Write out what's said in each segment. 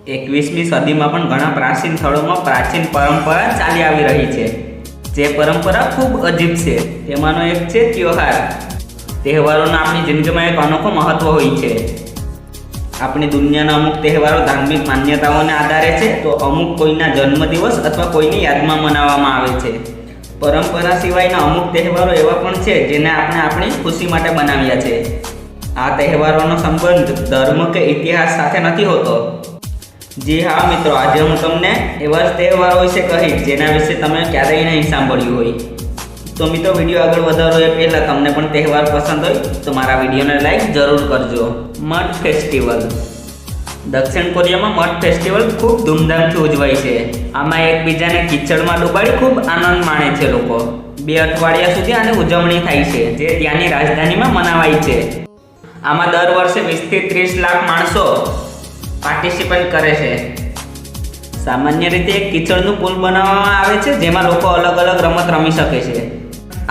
21મી સદીમાં પણ ઘણા પ્રાચીન સ્થળોમાં પ્રાચીન પરંપરા ચાલી આવી રહી છે, જે પરંપરા ખૂબ અજીબ છે। તેમાંનો એક છે ત્યોહાર। તહેવારોનો આપણી જિંદગીમાં એક અનોખો મહત્વ હોય છે। આપણી દુનિયાના અમુક તહેવારો ધાર્મિક માન્યતાઓને આધારે છે, તો અમુક કોઈના જન્મદિવસ અથવા કોઈની યાદમાં મનાવવામાં આવે છે। પરંપરા સિવાયના અમુક તહેવારો એવા પણ છે જેને આપણે આપણી ખુશી માટે બનાવ્યા છે। આ તહેવારોનો સંબંધ ધર્મ કે ઇતિહાસ સાથે નથી હોતો। જી હા મિત્રો, આજે હું તમને એવા જ તહેવારો વિશે કહીશ જેના વિશે તમે ક્યારેય નહીં સાંભળ્યું હોય। તો મિત્રો, વિડીયો આગળ વધારો એ પહેલાં તમને પણ તહેવાર પસંદ હોય તો મારા વિડીયોને લાઈક જરૂર કરજો। Mud festival. દક્ષિણ કોરિયામાં મડ ફેસ્ટિવલ ખૂબ ધૂમધામથી ઉજવાય છે। આમાં એકબીજાને કિચડમાં ડૂબાડી ખૂબ આનંદ માણે છે લોકો। 2 અઠવાડિયા સુધી આની ઉજવણી થાય છે, જે ત્યાંની રાજધાનીમાં મનાવાય છે। આમાં દર વર્ષે 20 થી 30 લાખ માણસો પાર્ટિસિપેટ કરે છે। સામાન્ય રીતે એક કિચડનું પુલ બનાવવામાં આવે છે, જેમાં લોકો અલગ અલગ રમત રમી શકે છે।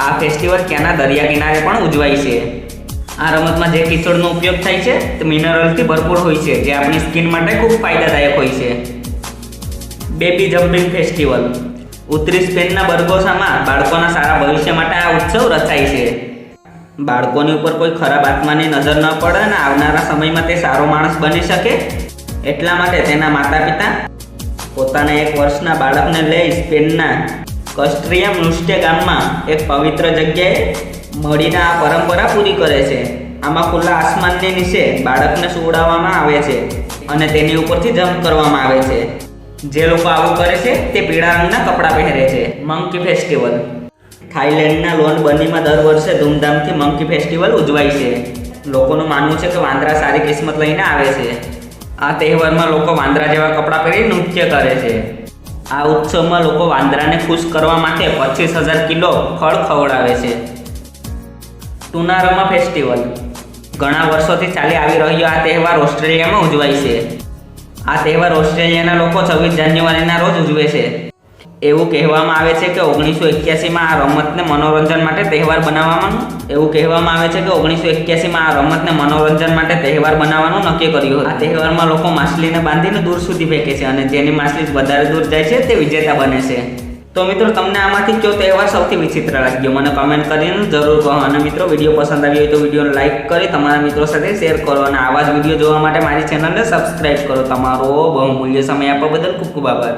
આ ફેસ્ટિવલ ત્યાંના દરિયા કિનારે પણ ઉજવાય છે। આ રમતમાં જે કિચડનો ઉપયોગ થાય છે તે મિનરલથી ભરપૂર હોય છે, જે આપણી સ્કિન માટે ખૂબ ફાયદાદાયક હોય છે। Baby jumping festival. ઉત્તરી સ્પેનના બર્ગોસામાં બાળકોના સારા ભવિષ્ય માટે આ ઉત્સવ રચાય છે। બાળકોની ઉપર કોઈ ખરાબ આત્માની નજર ન પડે અને આવનારા સમયમાં તે સારો માણસ બની શકે, એટલા માટે તેના માતા પિતા પોતાના 1 વર્ષના બાળકને લઈ સ્પેનના કસ્ટ્રિયા મ્યુસ્ટે ગામમાં એક પવિત્ર જગ્યાએ મળીને આ પરંપરા પૂરી કરે છે। આમાં ખુલ્લા આસમાનની નીચે બાળકને સુવડાવવામાં આવે છે અને તેની ઉપરથી જમ્પ કરવામાં આવે છે। જે લોકો આવું કરે છે તે પીળા રંગના કપડાં પહેરે છે। Monkey festival. થાઈલેન્ડના લોન બનીમાં દર વર્ષે ધૂમધામથી મંકી ફેસ્ટિવલ ઉજવાય છે। લોકોનું માનવું છે કે વાંદરા સારી કિસ્મત લઈને આવે છે। આ તહેવારમાં લોકો વાંદરા જેવા કપડાં પહેરી નૃત્ય કરે છે। આ ઉત્સવમાં લોકો વાંદરાને ખુશ કરવા માટે 25,000 કિલો ફળ ખવડાવે છે। ટુનારમા ફેસ્ટિવલ। ઘણા વર્ષોથી ચાલી આવી રહ્યો આ તહેવાર ઓસ્ટ્રેલિયામાં ઉજવાય છે। આ તહેવાર ઓસ્ટ્રેલિયાના લોકો 26 જાન્યુઆરીના રોજ ઉજવે છે। એવું કહેવામાં આવે છે કે 1981માં આ રમતને મનોરંજન માટે તહેવાર બનાવવાનું નક્કી કર્યું હતું। આ તહેવારમાં લોકો માછલીને બાંધીને દૂર સુધી ફેંકે છે અને જેની માછલી વધારે દૂર જાય છે તે વિજેતા બને છે। તો મિત્રો, તમને આમાંથી કયો તહેવાર સૌથી વિચિત્ર લાગ્યો મને કમેન્ટ કરીને જરૂર કહો। અને મિત્રો, વિડીયો પસંદ આવ્યો હોય તો વિડીયોને લાઈક કરી તમારા મિત્રો સાથે શેર કરો અને આવા જ વિડીયો જોવા માટે મારી ચેનલને સબસ્ક્રાઈબ કરો। તમારો બહુમૂલ્ય સમય આપવા બદલ ખૂબ ખૂબ આભાર।